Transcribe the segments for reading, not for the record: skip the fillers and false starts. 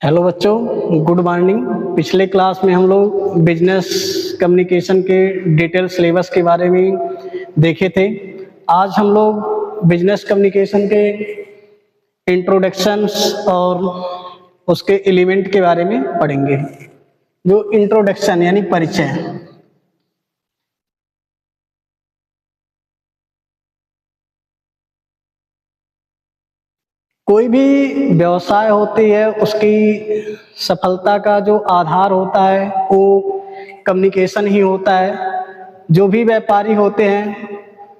Hello बच्चों, good morning. पिछले class में हम लोग बिजनेस कम्युनिकेशन के डिटेल सिलेबस के बारे में देखे थे। आज हम लोग बिजनेस कम्युनिकेशन के इंट्रोडक्शंस और उसके एलिमेंट के बारे में पढ़ेंगे। जो इंट्रोडक्शन यानी परिचय। कोई भी व्यवसाय होती है, उसकी सफलता का जो आधार होता है वो कम्युनिकेशन ही होता है। जो भी व्यापारी होते हैं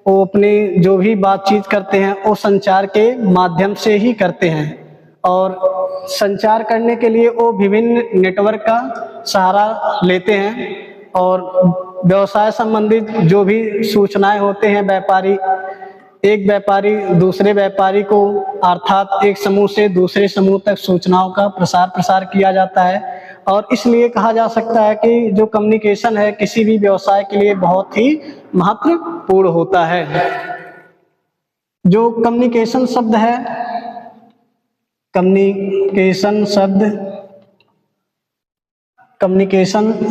वो अपनी जो भी बातचीत करते हैं वो संचार के माध्यम से ही करते हैं, और संचार करने के लिए वो विभिन्न नेटवर्क का सहारा लेते हैं। और व्यवसाय संबंधित जो भी सूचनाएं होते हैं, एक व्यापारी दूसरे व्यापारी को अर्थात एक समूह से दूसरे समूह तक सूचनाओं का प्रसार किया जाता है। और इसलिए कहा जा सकता है कि जो कम्युनिकेशन है किसी भी व्यवसाय के लिए बहुत ही महत्वपूर्ण होता है। जो कम्युनिकेशन शब्द है, कम्युनिकेशन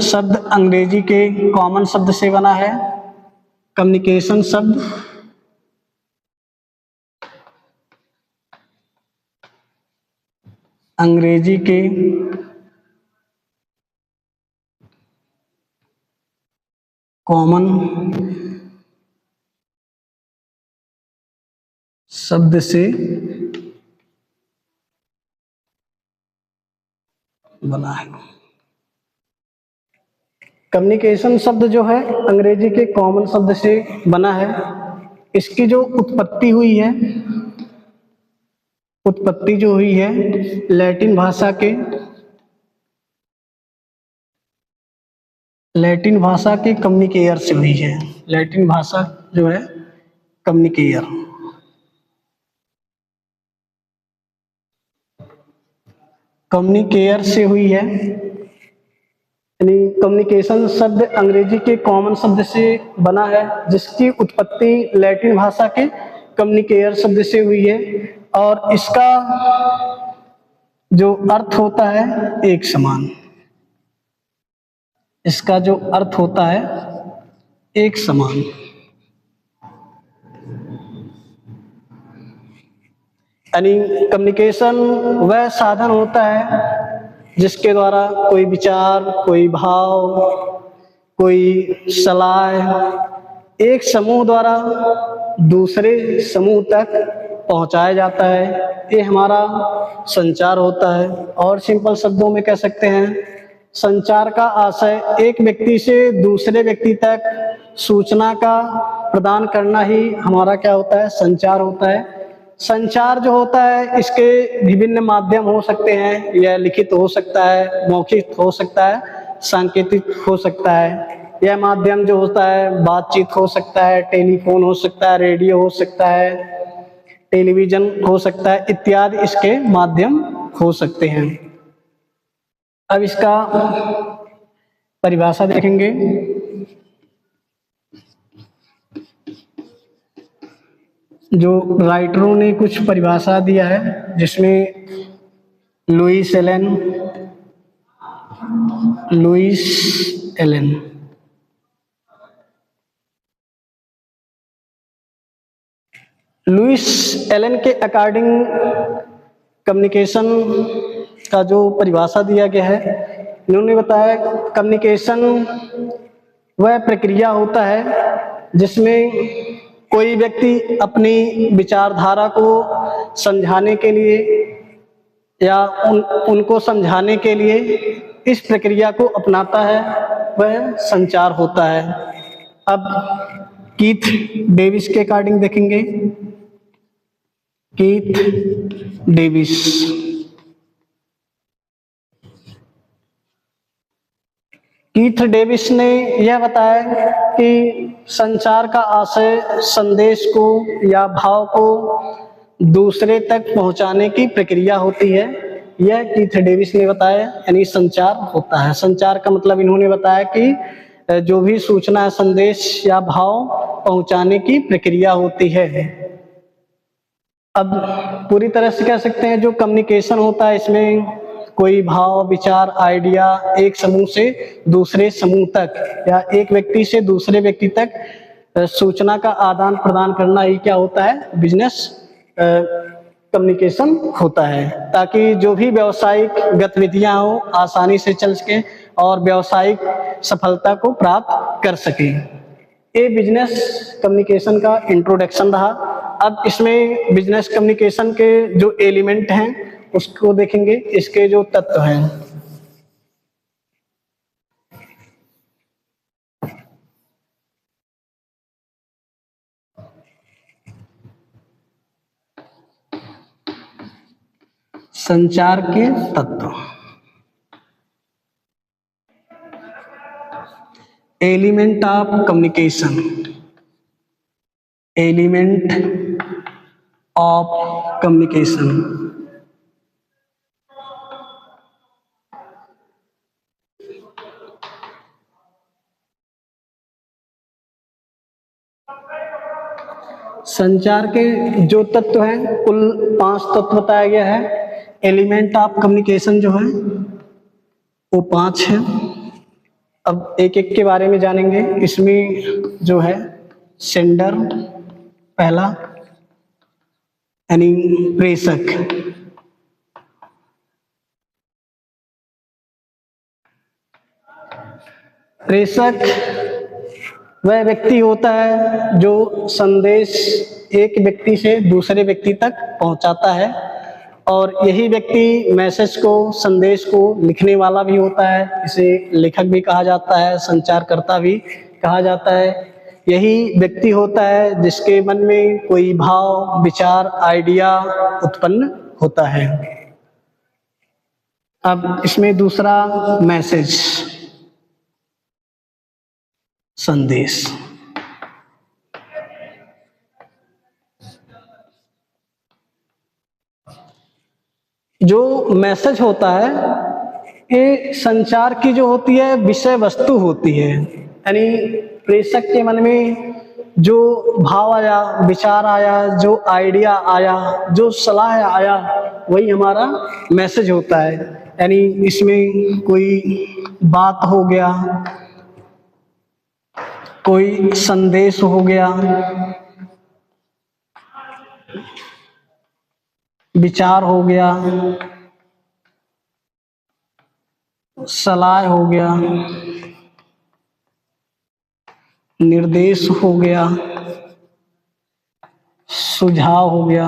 शब्द अंग्रेजी के कॉमन शब्द से बना है। कम्युनिकेशन शब्द अंग्रेजी के कॉमन शब्द से बना है। कम्युनिकेशन शब्द जो है अंग्रेजी के कॉमन शब्द से बना है। इसकी जो उत्पत्ति जो हुई है लैटिन भाषा के कम्युनिकेयर से हुई है। लैटिन भाषा जो है कम्युनिकेयर से हुई है। यानी कम्युनिकेशन शब्द अंग्रेजी के कॉमन शब्द से बना है, जिसकी उत्पत्ति लैटिन भाषा के कम्युनिकेयर शब्द से हुई है। और इसका जो अर्थ होता है एक समान। इसका जो अर्थ होता है एक समान। यानी कम्युनिकेशन वह साधन होता है जिसके द्वारा कोई विचार, कोई भाव, कोई सलाह एक समूह द्वारा दूसरे समूह तक पहुंचाया जाता है। ये हमारा संचार होता है। और सिंपल शब्दों में कह सकते हैं, संचार का आशय एक व्यक्ति से दूसरे व्यक्ति तक सूचना का प्रदान करना ही हमारा क्या होता है, संचार होता है। संचार जो होता है इसके विभिन्न माध्यम हो सकते हैं। यह लिखित हो सकता है, मौखिक हो सकता है, सांकेतिक हो सकता है। यह माध्यम जो होता है बातचीत हो सकता है, टेलीफोन हो सकता है, रेडियो हो सकता है, टेलीविजन हो सकता है, इत्यादि इसके माध्यम हो सकते हैं। अब इसका परिभाषा देखेंगे। जो राइटरों ने कुछ परिभाषा दिया है, जिसमें लुईस एलन के अकॉर्डिंग कम्युनिकेशन का जो परिभाषा दिया गया है, इन्होंने बताया कम्युनिकेशन वह प्रक्रिया होता है जिसमें कोई व्यक्ति अपनी विचारधारा को समझाने के लिए या उनको समझाने के लिए इस प्रक्रिया को अपनाता है, वह संचार होता है। अब कीथ डेविस के अकॉर्डिंग देखेंगे। कीथ डेविस ने यह बताया कि संचार का आशय संदेश को या भाव को दूसरे तक पहुंचाने की प्रक्रिया होती है। यह कीथ डेविस ने बताया, यानी संचार होता है। संचार का मतलब इन्होंने बताया कि जो भी सूचना, संदेश या भाव पहुंचाने की प्रक्रिया होती है। अब पूरी तरह से कह सकते हैं जो कम्युनिकेशन होता है इसमें कोई भाव, विचार, आइडिया एक समूह से दूसरे समूह तक या एक व्यक्ति से दूसरे व्यक्ति तक सूचना का आदान प्रदान करना ही क्या होता है, बिजनेस कम्युनिकेशन होता है, ताकि जो भी व्यावसायिक गतिविधियां हो आसानी से चल सके और व्यावसायिक सफलता को प्राप्त कर सके। ये बिजनेस कम्युनिकेशन का इंट्रोडक्शन रहा। अब इसमें बिजनेस कम्युनिकेशन के जो एलिमेंट हैं उसको देखेंगे, इसके जो तत्व हैं। संचार के तत्व, element of communication, element of communication. संचार के जो तत्व हैं कुल 5 तत्व बताया गया है। एलिमेंट ऑफ कम्युनिकेशन जो है वो 5 है। अब एक एक के बारे में जानेंगे। इसमें जो है सेंडर पहला, यानी प्रेषक। प्रेषक वह व्यक्ति होता है जो संदेश एक व्यक्ति से दूसरे व्यक्ति तक पहुंचाता है, और यही व्यक्ति मैसेज को, संदेश को लिखने वाला भी होता है। इसे लेखक भी कहा जाता है, संचारकर्ता भी कहा जाता है। यही व्यक्ति होता है जिसके मन में कोई भाव, विचार, आइडिया उत्पन्न होता है। अब इसमें दूसरा मैसेज, संदेश। जो मैसेज होता है ये संचार की जो होती है विषय वस्तु होती है, यानी प्रेषक के मन में जो भाव आया, विचार आया, जो आइडिया आया, जो सलाह आया, वही हमारा मैसेज होता है। यानी इसमें कोई बात हो गया, कोई संदेश हो गया, विचार हो गया, सलाह हो गया, निर्देश हो गया, सुझाव हो गया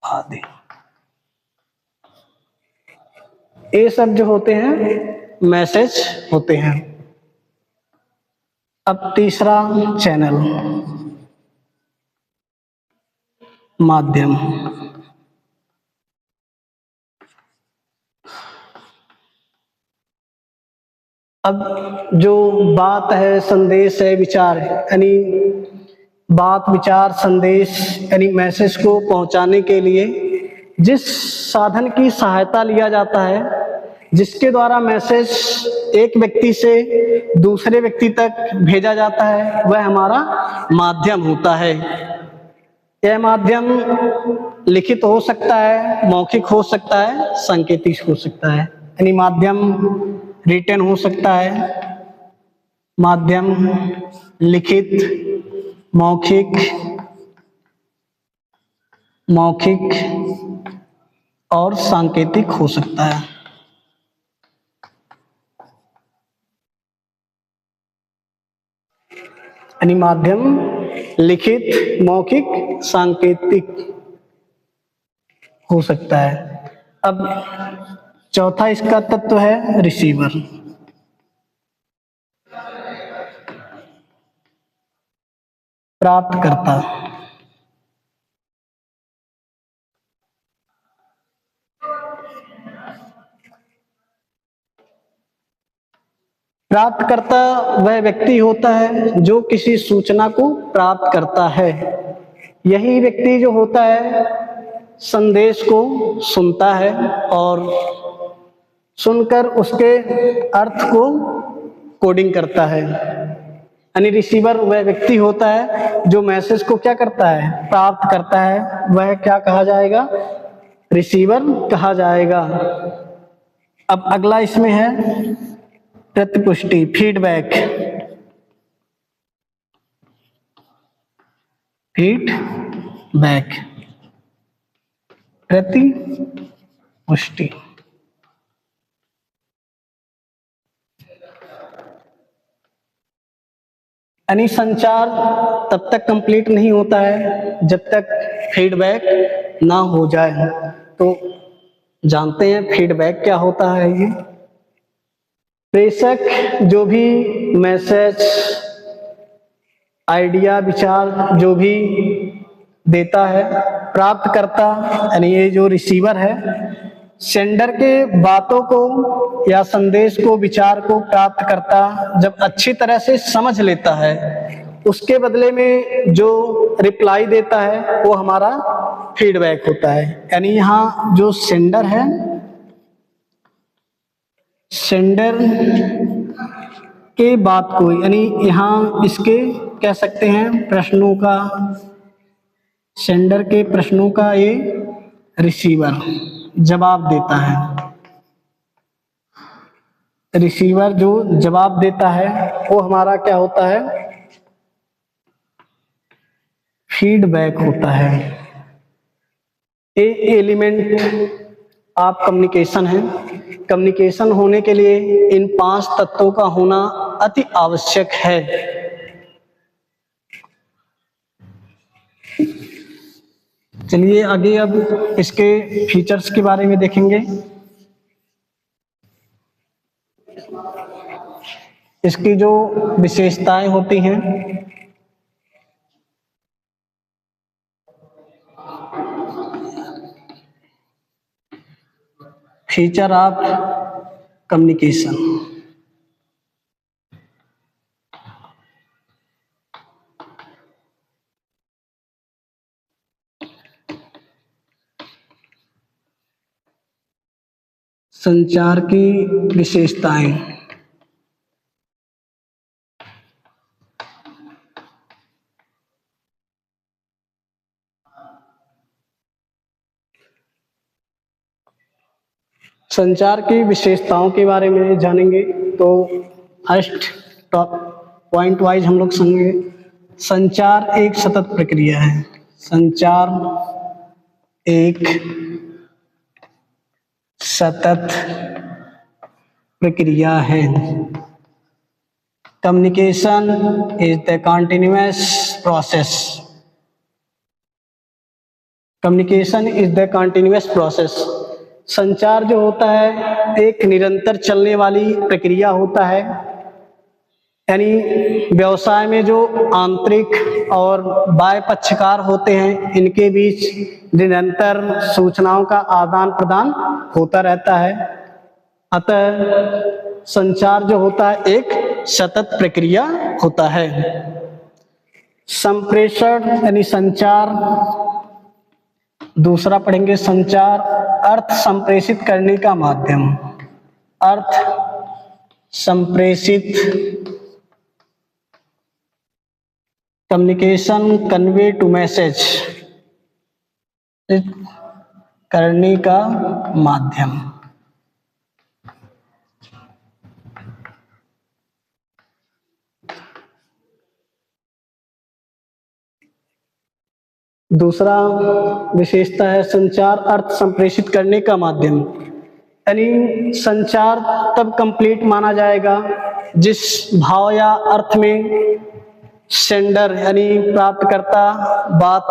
आदि। ये सब जो होते हैं मैसेज होते हैं। अब तीसरा चैनल, माध्यम। अब जो बात है, संदेश है, विचार है, यानी बात, विचार, संदेश यानी मैसेज को पहुंचाने के लिए जिस साधन की सहायता लिया जाता है, जिसके द्वारा मैसेज एक व्यक्ति से दूसरे व्यक्ति तक भेजा जाता है, वह हमारा माध्यम होता है। यह माध्यम लिखित हो सकता है, मौखिक हो सकता है, सांकेतिक हो सकता है। यानी माध्यम रिटन हो सकता है, माध्यम लिखित, मौखिक और सांकेतिक हो सकता है। यानी माध्यम लिखित, मौखिक, सांकेतिक हो सकता है। अब चौथा इसका तत्व है रिसीवर। प्राप्तकर्ता। प्राप्तकर्ता वह व्यक्ति होता है जो किसी सूचना को प्राप्त करता है। यही व्यक्ति जो होता है संदेश को सुनता है और सुनकर उसके अर्थ को कोडिंग करता है। यानी रिसीवर वह व्यक्ति होता है जो मैसेज को क्या करता है, प्राप्त करता है, वह क्या कहा जाएगा, रिसीवर कहा जाएगा। अब अगला इसमें है प्रतिपुष्टि, फीडबैक। फीडबैक, प्रतिपुष्टि। यानी संचार तब तक कंप्लीट नहीं होता है जब तक फीडबैक ना हो जाए। तो जानते हैं फीडबैक क्या होता है। ये प्रेषक जो भी मैसेज, आइडिया, विचार जो भी देता है, प्राप्त करता यानी ये जो रिसीवर है, सेंडर के बातों को या संदेश को, विचार को प्राप्त करता जब अच्छी तरह से समझ लेता है, उसके बदले में जो रिप्लाई देता है वो हमारा फीडबैक होता है। यानी यहाँ जो सेंडर है, सेंडर के बात को, यानी यहाँ इसके कह सकते हैं प्रश्नों का, सेंडर के प्रश्नों का ये रिसीवर जवाब देता है। रिसीवर जो जवाब देता है वो हमारा क्या होता है, फीडबैक होता है। ए एलिमेंट ऑफ कम्युनिकेशन है। कम्युनिकेशन होने के लिए इन 5 तत्वों का होना अति आवश्यक है। चलिए आगे अब इसके फीचर्स के बारे में देखेंगे। इसकी जो विशेषताएं होती हैं, फीचर ऑफ कम्युनिकेशन। संचार की विशेषताएं। संचार की विशेषताओं के बारे में जानेंगे तो फर्स्ट टॉप पॉइंट वाइज हम लोग समझेंगे। संचार एक सतत प्रक्रिया है। संचार एक सतत प्रक्रिया है। Communication is the continuous process. Communication is the continuous process. संचार जो होता है एक निरंतर चलने वाली प्रक्रिया होता है। यानी व्यवसाय में जो आंतरिक और बाह्य पक्षकार होते हैं, इनके बीच निरंतर सूचनाओं का आदान प्रदान होता रहता है। अतः संचार जो होता है एक सतत प्रक्रिया होता है। संप्रेषण यानी संचार, दूसरा पढ़ेंगे संचार अर्थ संप्रेषित करने का माध्यम। अर्थ संप्रेषित, कम्युनिकेशन कन्वे टू मैसेज करने का माध्यम। दूसरा विशेषता है संचार अर्थ संप्रेषित करने का माध्यम। यानी संचार तब कंप्लीट माना जाएगा जिस भाव या अर्थ में सेंडर यानी प्राप्तकर्ता बात,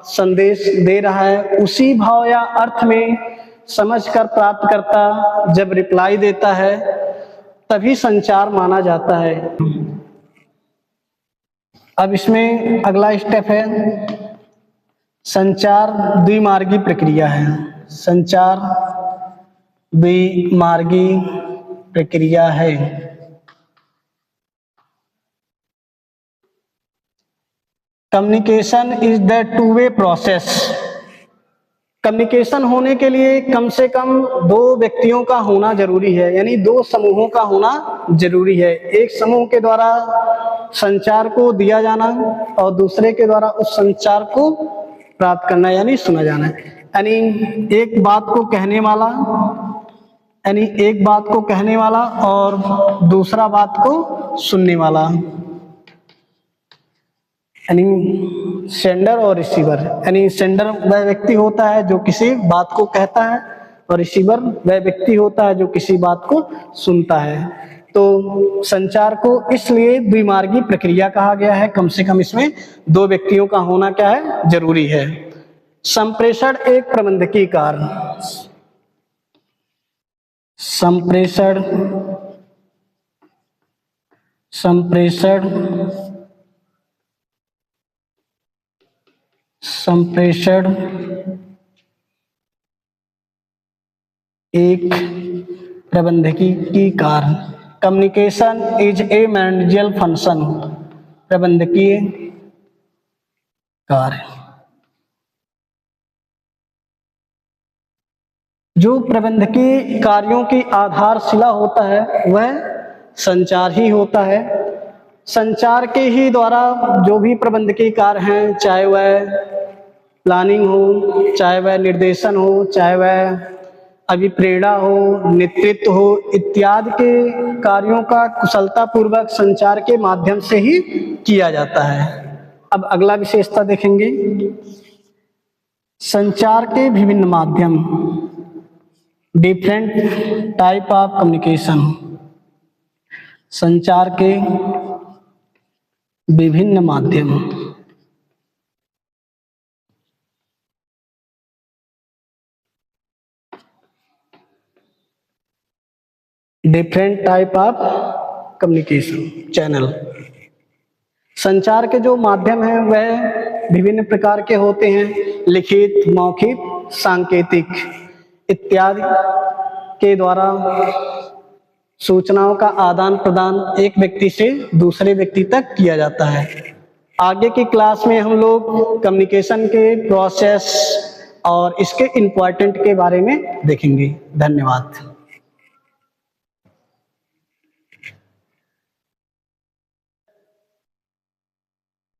संदेश दे रहा है, उसी भाव या अर्थ में समझकर प्राप्तकर्ता जब रिप्लाई देता है तभी संचार माना जाता है। अब इसमें अगला स्टेप है संचार द्विमार्गी प्रक्रिया है। संचार द्विमार्गी प्रक्रिया है। Communication is the two way process. Communication होने के लिए कम से कम 2 व्यक्तियों का होना जरूरी है, यानी 2 समूहों का होना जरूरी है। एक समूह के द्वारा संचार को दिया जाना और दूसरे के द्वारा उस संचार को प्राप्त करना यानी सुना जाना। यानी एक बात को कहने वाला और दूसरा बात को सुनने वाला, यानी सेंडर और रिसीवर। यानी सेंडर वह व्यक्ति होता है जो किसी बात को कहता है और रिसीवर वह व्यक्ति होता है जो किसी बात को सुनता है। तो संचार को इसलिए द्विमार्गी प्रक्रिया कहा गया है, कम से कम इसमें दो व्यक्तियों का होना क्या है, जरूरी है। संप्रेषण एक प्रबंधकीय कार्य, संप्रेषण एक प्रबंधकीय कार्य। Communication is a managerial function, प्रबंधकीय कार्य। जो प्रबंधकीय कार्यों की आधारशिला होता है वह संचार ही होता है। संचार के ही द्वारा जो भी प्रबंधकीय कार्य हैं, चाहे वह प्लानिंग हो, चाहे वह निर्देशन हो, चाहे वह अभिप्रेरणा हो, नेतृत्व हो, इत्यादि के कार्यों का कुशलता पूर्वक संचार के माध्यम से ही किया जाता है। अब अगला विशेषता देखेंगे, संचार के विभिन्न माध्यम, डिफरेंट टाइप ऑफ कम्युनिकेशन। संचार के विभिन्न माध्यम, different type of communication channel. संचार के जो माध्यम हैं वह विभिन्न प्रकार के होते हैं, लिखित, मौखिक, सांकेतिक इत्यादि के द्वारा सूचनाओं का आदान प्रदान एक व्यक्ति से दूसरे व्यक्ति तक किया जाता है। आगे की क्लास में हम लोग कम्युनिकेशन के प्रोसेस और इसके इम्पोर्टेंट के बारे में देखेंगे। धन्यवाद।